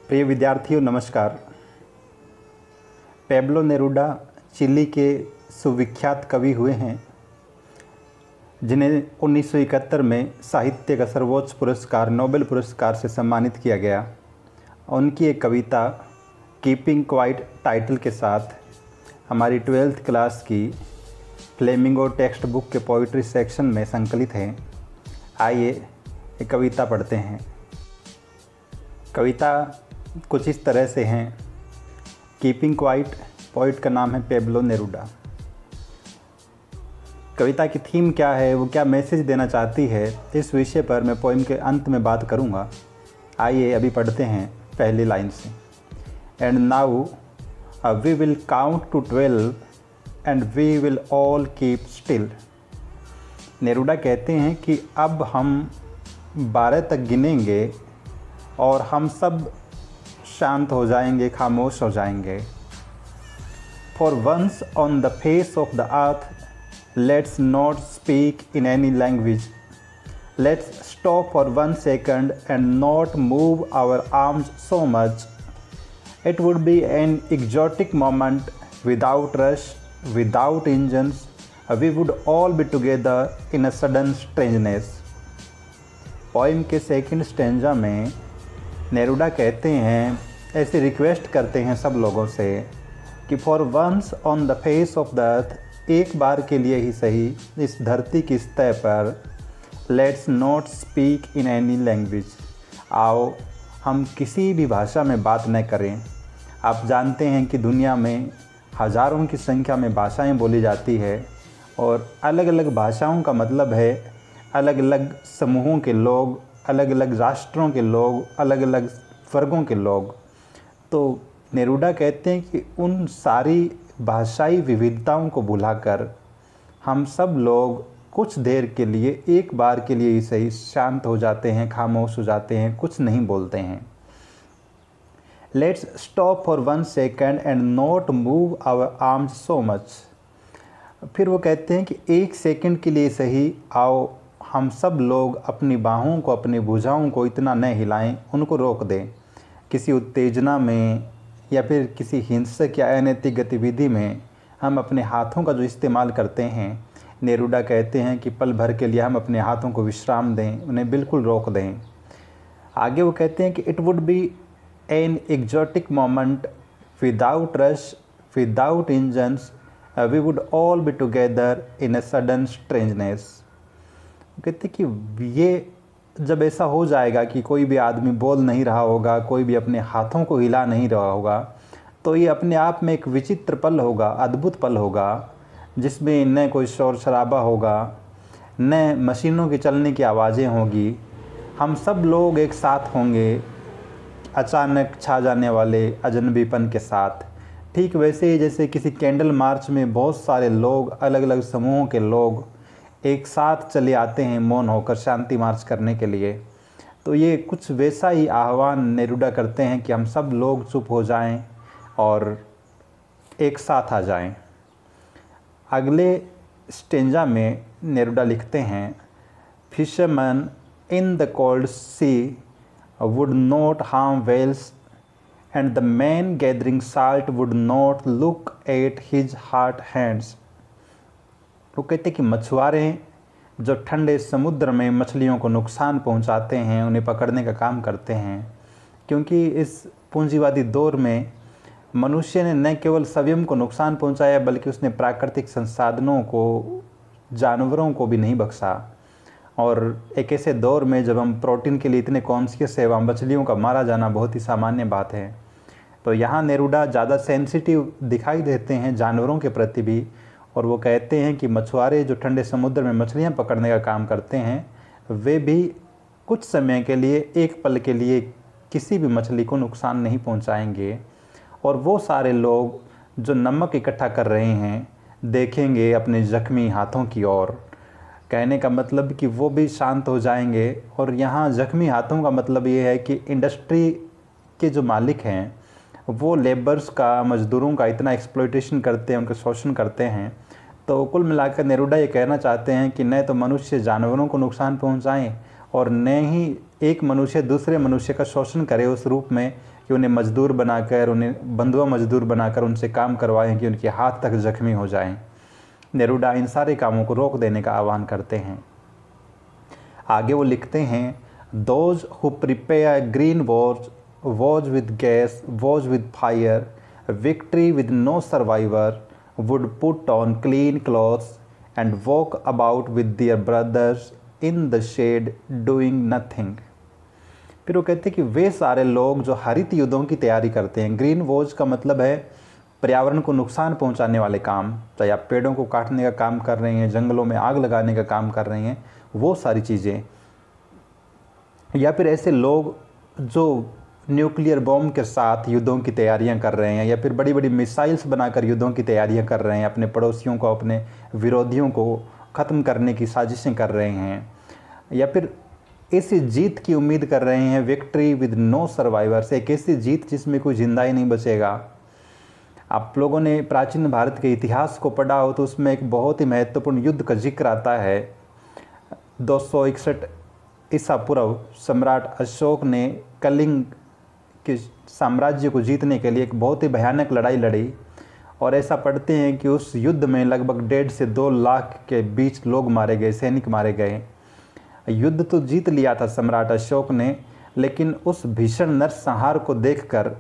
प्रिय विद्यार्थियों नमस्कार। पेब्लो नेरूडा चिली के सुविख्यात कवि हुए हैं जिन्हें 1971 में साहित्य का सर्वोच्च पुरस्कार नोबेल पुरस्कार से सम्मानित किया गया। उनकी एक कविता कीपिंग क्वाइट टाइटल के साथ हमारी 12th क्लास की फ्लेमिंगो टेक्स्ट बुक के पोइट्री सेक्शन में संकलित है। आइए एक कविता पढ़ते हैं। कविता कुछ इस तरह से हैं। कीपिंग क्वाइट, पोइट का नाम है पेब्लो नेरूडा। कविता की थीम क्या है, वो क्या मैसेज देना चाहती है, इस विषय पर मैं पोइम के अंत में बात करूंगा। आइए अभी पढ़ते हैं पहली लाइन से। And now we will count to 12 and we will all keep still. Neruda कहते हैं कि अब हम 12 तक गिनेंगे और हम सब शांत हो जाएंगे, खामोश हो जाएंगे। For once on the face of the earth let's not speak in any language. Let's stop for 1 second and not move our arms so much. It would be an exotic moment without rush, without engines. We would all be together in a sudden strangeness. Poem के second stanza में Neruda कहते हैं, ऐसे request करते हैं सब लोगों से कि for once on the face of the earth, एक बार के लिए ही सही इस धरती की सतह पर, let's not speak in any language. आओ हम किसी भी भाषा में बात न करें। आप जानते हैं कि दुनिया में हज़ारों की संख्या में भाषाएं बोली जाती है और अलग अलग भाषाओं का मतलब है अलग अलग समूहों के लोग, अलग अलग राष्ट्रों के लोग, अलग अलग वर्गों के लोग। तो नेरूडा कहते हैं कि उन सारी भाषाई विविधताओं को भुलाकर हम सब लोग कुछ देर के लिए, एक बार के लिए ही सही, शांत हो जाते हैं, खामोश हो जाते हैं, कुछ नहीं बोलते हैं। Let's stop for 1 second and not move our arms so much. फिर वो कहते हैं कि 1 सेकंड के लिए सही आओ हम सब लोग अपनी बाहों को, अपनी भुजाओं को इतना न हिलाएं, उनको रोक दें। किसी उत्तेजना में या फिर किसी हिंसक या अनैतिक गतिविधि में हम अपने हाथों का जो इस्तेमाल करते हैं, नेरूडा कहते हैं कि पल भर के लिए हम अपने हाथों को विश्राम दें, उन्हें बिल्कुल रोक दें। आगे वो कहते हैं कि it would be an exotic moment without rush, without engines. We would all be together in a sudden strangeness. कहते कि ये जब ऐसा हो जाएगा कि कोई भी आदमी बोल नहीं रहा होगा, कोई भी अपने हाथों को हिला नहीं रहा होगा, तो ये अपने आप में एक विचित्र पल होगा, अद्भुत पल होगा, जिसमें न कोई शोर शराबा होगा, न मशीनों के चलने की आवाज़ें होंगी। हम सब लोग एक साथ होंगे अचानक छा जाने वाले अजनबीपन के साथ। ठीक वैसे ही जैसे किसी कैंडल मार्च में बहुत सारे लोग, अलग अलग समूहों के लोग एक साथ चले आते हैं मौन होकर शांति मार्च करने के लिए। तो ये कुछ वैसा ही आह्वान नेरूडा करते हैं कि हम सब लोग चुप हो जाएं और एक साथ आ जाएं। अगले स्टेंजा में नेरूडा लिखते हैं, fisherman in the cold sea would not harm whales and the man gathering salt would not look at his hurt hands. वो कहते कि मछुआरे जो ठंडे समुद्र में मछलियों को नुकसान पहुंचाते हैं, उन्हें पकड़ने का काम करते हैं, क्योंकि इस पूंजीवादी दौर में मनुष्य ने न केवल स्वयं को नुकसान पहुंचाया बल्कि उसने प्राकृतिक संसाधनों को, जानवरों को भी नहीं बख्शा। और एक ऐसे दौर में जब हम प्रोटीन के लिए इतने कॉन्शियस है, वहाँ मछलियों का मारा जाना बहुत ही सामान्य बात है। तो यहाँ नेरूडा ज़्यादा सेंसिटिव दिखाई देते हैं जानवरों के प्रति भी, और वो कहते हैं कि मछुआरे जो ठंडे समुद्र में मछलियाँ पकड़ने का काम करते हैं, वे भी कुछ समय के लिए, एक पल के लिए किसी भी मछली को नुकसान नहीं पहुंचाएंगे। और वो सारे लोग जो नमक इकट्ठा कर रहे हैं देखेंगे अपने जख्मी हाथों की ओर। कहने का मतलब कि वो भी शांत हो जाएंगे। और यहाँ जख्मी हाथों का मतलब ये है कि इंडस्ट्री के जो मालिक हैं वो लेबर्स का, मज़दूरों का इतना एक्सप्लॉयटेशन करते हैं, उनका शोषण करते हैं। तो कुल मिलाकर नेरूडा ये कहना चाहते हैं कि न तो मनुष्य जानवरों को नुकसान पहुंचाएं और न ही एक मनुष्य दूसरे मनुष्य का शोषण करे उस रूप में कि उन्हें मजदूर बनाकर, उन्हें बंधुआ मजदूर बनाकर उनसे काम करवाएं कि उनके हाथ तक जख्मी हो जाएं। नेरूडा इन सारे कामों को रोक देने का आह्वान करते हैं। आगे वो लिखते हैं, those who prepare green wars with gas, wars with fire, victory with no survivor, would put on clean clothes and walk about with their brothers in the shade doing nothing. फिर वो कहते हैं कि वे सारे लोग जो हरित युद्धों की तैयारी करते हैं, ग्रीन वॉज का मतलब है पर्यावरण को नुकसान पहुंचाने वाले काम, चाहे आप पेड़ों को काटने का काम कर रहे हैं, जंगलों में आग लगाने का काम कर रहे हैं, वो सारी चीज़ें, या फिर ऐसे लोग जो न्यूक्लियर बॉम्ब के साथ युद्धों की तैयारियां कर रहे हैं, या फिर बड़ी बड़ी मिसाइल्स बनाकर युद्धों की तैयारियां कर रहे हैं, अपने पड़ोसियों को, अपने विरोधियों को ख़त्म करने की साजिशें कर रहे हैं, या फिर ऐसी जीत की उम्मीद कर रहे हैं, विक्ट्री विद नो सर्वाइवर्स, एक ऐसी जीत जिसमें कोई जिंदा ही नहीं बचेगा। आप लोगों ने प्राचीन भारत के इतिहास को पढ़ा हो तो उसमें एक बहुत ही महत्वपूर्ण युद्ध का जिक्र आता है। 261 ईसा पूर्व सम्राट अशोक ने कलिंग के साम्राज्य को जीतने के लिए एक बहुत ही भयानक लड़ाई लड़ी, और ऐसा पढ़ते हैं कि उस युद्ध में लगभग 1.5 से 2 लाख के बीच लोग मारे गए, सैनिक मारे गए। युद्ध तो जीत लिया था सम्राट अशोक ने, लेकिन उस भीषण नरसंहार को देखकर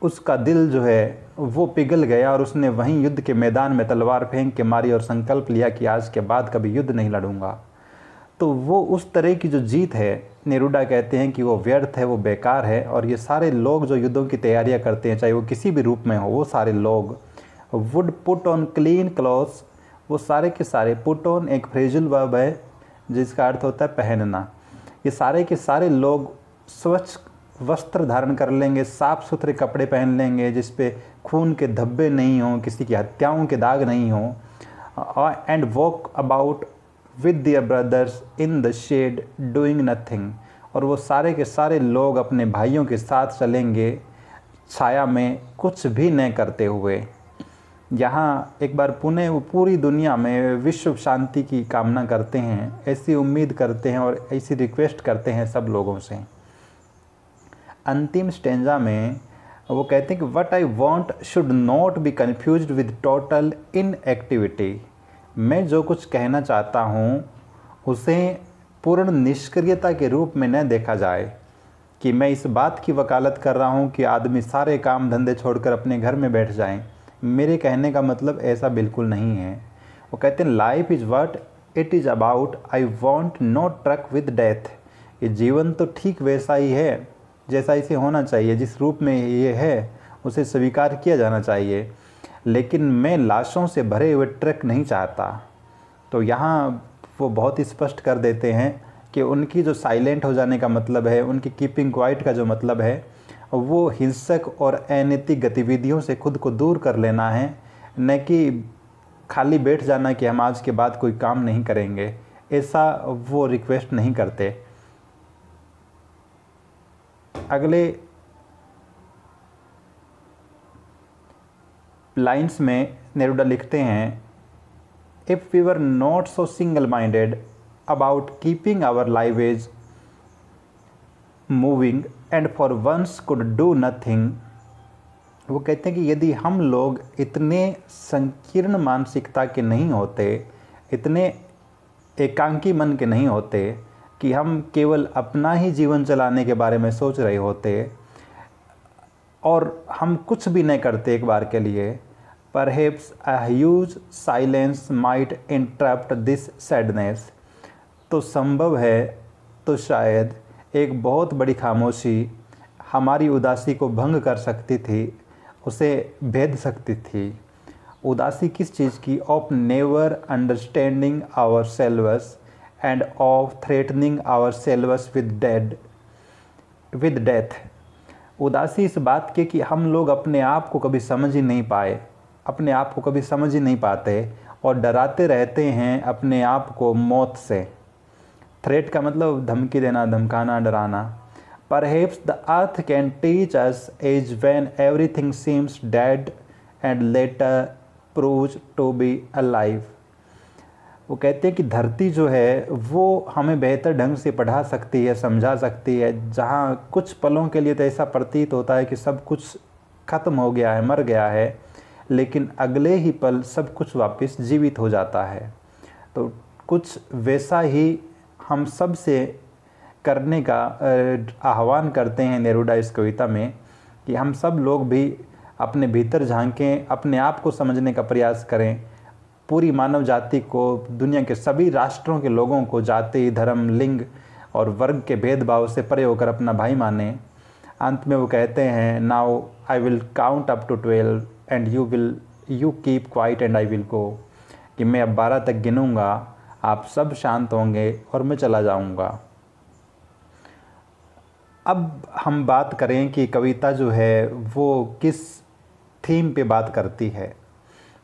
उसका दिल जो है वो पिघल गया और उसने वहीं युद्ध के मैदान में तलवार फेंक के मारी और संकल्प लिया कि आज के बाद कभी युद्ध नहीं लड़ूंगा। तो वो उस तरह की जो जीत है, नेरूडा कहते हैं कि वो व्यर्थ है, वो बेकार है। और ये सारे लोग जो युद्धों की तैयारियां करते हैं, चाहे वो किसी भी रूप में हो, वो सारे लोग would put on clean clothes, वो सारे के सारे, पुट ऑन एक फ्रेजल वर्ब है जिसका अर्थ होता है पहनना, ये सारे के सारे लोग स्वच्छ वस्त्र धारण कर लेंगे, साफ़ सुथरे कपड़े पहन लेंगे जिस पे खून के धब्बे नहीं हों, किसी की हत्याओं के दाग नहीं हों, and walk about with their brothers in the shade doing nothing, और वो सारे के सारे लोग अपने भाइयों के साथ चलेंगे छाया में, कुछ भी न करते हुए। यहाँ एक बार पुणे वो पूरी दुनिया में विश्व शांति की कामना करते हैं, ऐसी उम्मीद करते हैं और ऐसी रिक्वेस्ट करते हैं सब लोगों से। अंतिम स्टेंजा में वो कहते हैं कि what I want should not be confused with total inactivity. मैं जो कुछ कहना चाहता हूँ उसे पूर्ण निष्क्रियता के रूप में न देखा जाए, कि मैं इस बात की वकालत कर रहा हूँ कि आदमी सारे काम धंधे छोड़कर अपने घर में बैठ जाएं। मेरे कहने का मतलब ऐसा बिल्कुल नहीं है। वो कहते हैं life is what it is about, I want no truck with death. ये जीवन तो ठीक वैसा ही है जैसा इसे होना चाहिए, जिस रूप में ये है उसे स्वीकार किया जाना चाहिए, लेकिन मैं लाशों से भरे हुए ट्रक नहीं चाहता। तो यहाँ वो बहुत ही स्पष्ट कर देते हैं कि उनकी जो साइलेंट हो जाने का मतलब है, उनकी कीपिंग क्वाइट का जो मतलब है, वो हिंसक और अनैतिक गतिविधियों से खुद को दूर कर लेना है, न कि खाली बैठ जाना कि हम आज के बाद कोई काम नहीं करेंगे। ऐसा वो रिक्वेस्ट नहीं करते। अगले लाइंस में नेरूडा लिखते हैं, if we were not so single minded about keeping our lives moving and for once could do nothing. वो कहते हैं कि यदि हम लोग इतने संकीर्ण मानसिकता के नहीं होते, इतने एकांकी मन के नहीं होते कि हम केवल अपना ही जीवन चलाने के बारे में सोच रहे होते और हम कुछ भी नहीं करते एक बार के लिए, perhaps a huge silence might interrupt this sadness. तो संभव है, तो शायद एक बहुत बड़ी खामोशी हमारी उदासी को भंग कर सकती थी, उसे भेद सकती थी। उदासी किस चीज़ की? Of never understanding ourselves and of threatening ourselves with death. उदासी इस बात की कि हम लोग अपने आप को कभी समझ ही नहीं पाए, अपने आप को कभी समझ ही नहीं पाते और डराते रहते हैं अपने आप को मौत से। थ्रेट का मतलब धमकी देना, धमकाना, डराना। Perhaps the earth can teach us as when everything seems dead and later proves to be alive। वो कहते हैं कि धरती जो है वो हमें बेहतर ढंग से पढ़ा सकती है, समझा सकती है। जहाँ कुछ पलों के लिए तो ऐसा प्रतीत होता है कि सब कुछ ख़त्म हो गया है, मर गया है, लेकिन अगले ही पल सब कुछ वापस जीवित हो जाता है। तो कुछ वैसा ही हम सब से करने का आह्वान करते हैं नेरूडा इस कविता में, कि हम सब लोग भी अपने भीतर झांकें, अपने आप को समझने का प्रयास करें, पूरी मानव जाति को, दुनिया के सभी राष्ट्रों के लोगों को जाति, धर्म, लिंग और वर्ग के भेदभाव से परे होकर अपना भाई माने। अंत में वो कहते हैं, now I will count up to 12 and you keep quiet and I will go, कि मैं अब 12 तक गिनूँगा, आप सब शांत होंगे और मैं चला जाऊँगा। अब हम बात करें कि कविता जो है वो किस थीम पे बात करती है।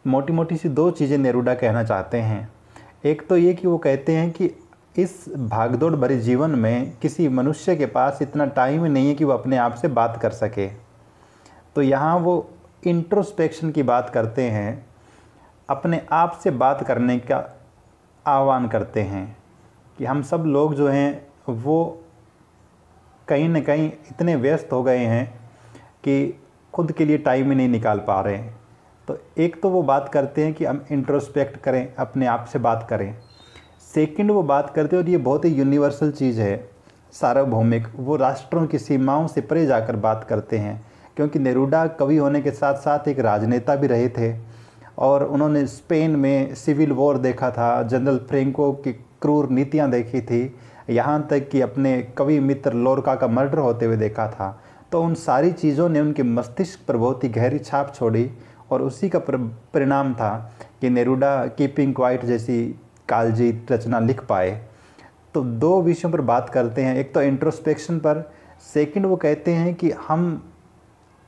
मोटी मोटी सी दो चीज़ें नेरूडा कहना चाहते हैं। एक तो ये कि वो कहते हैं कि इस भागदौड़ भरे जीवन में किसी मनुष्य के पास इतना टाइम नहीं है कि वो अपने आप से बात कर सके। तो यहाँ वो इंट्रोस्पेक्शन की बात करते हैं, अपने आप से बात करने का आह्वान करते हैं कि हम सब लोग जो हैं वो कहीं न कहीं इतने व्यस्त हो गए हैं कि खुद के लिए टाइम ही नहीं निकाल पा रहे हैं। तो एक तो वो बात करते हैं कि हम इंट्रोस्पेक्ट करें, अपने आप से बात करें। सेकंड वो बात करते हैं, और ये बहुत ही यूनिवर्सल चीज़ है, सार्वभौमिक, वो राष्ट्रों की सीमाओं से परे जाकर बात करते हैं। क्योंकि नेरूडा कवि होने के साथ साथ एक राजनेता भी रहे थे, और उन्होंने स्पेन में सिविल वॉर देखा था, जनरल फ्रेंको की क्रूर नीतियाँ देखी थी, यहाँ तक कि अपने कवि मित्र लोरका का मर्डर होते हुए देखा था। तो उन सारी चीज़ों ने उनके मस्तिष्क पर बहुत ही गहरी छाप छोड़ी, और उसी का परिणाम था कि नेरूडा कीपिंग क्वाइट जैसी कालजी रचना लिख पाए। तो दो विषयों पर बात करते हैं, एक तो इंट्रोस्पेक्शन पर, सेकंड वो कहते हैं कि हम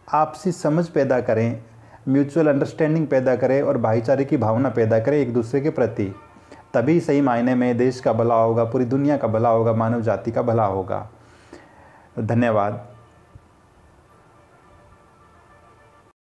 आपसी समझ पैदा करें, म्यूचुअल अंडरस्टैंडिंग पैदा करें और भाईचारे की भावना पैदा करें एक दूसरे के प्रति। तभी सही मायने में देश का भला होगा, पूरी दुनिया का भला होगा, मानव जाति का भला होगा। धन्यवाद।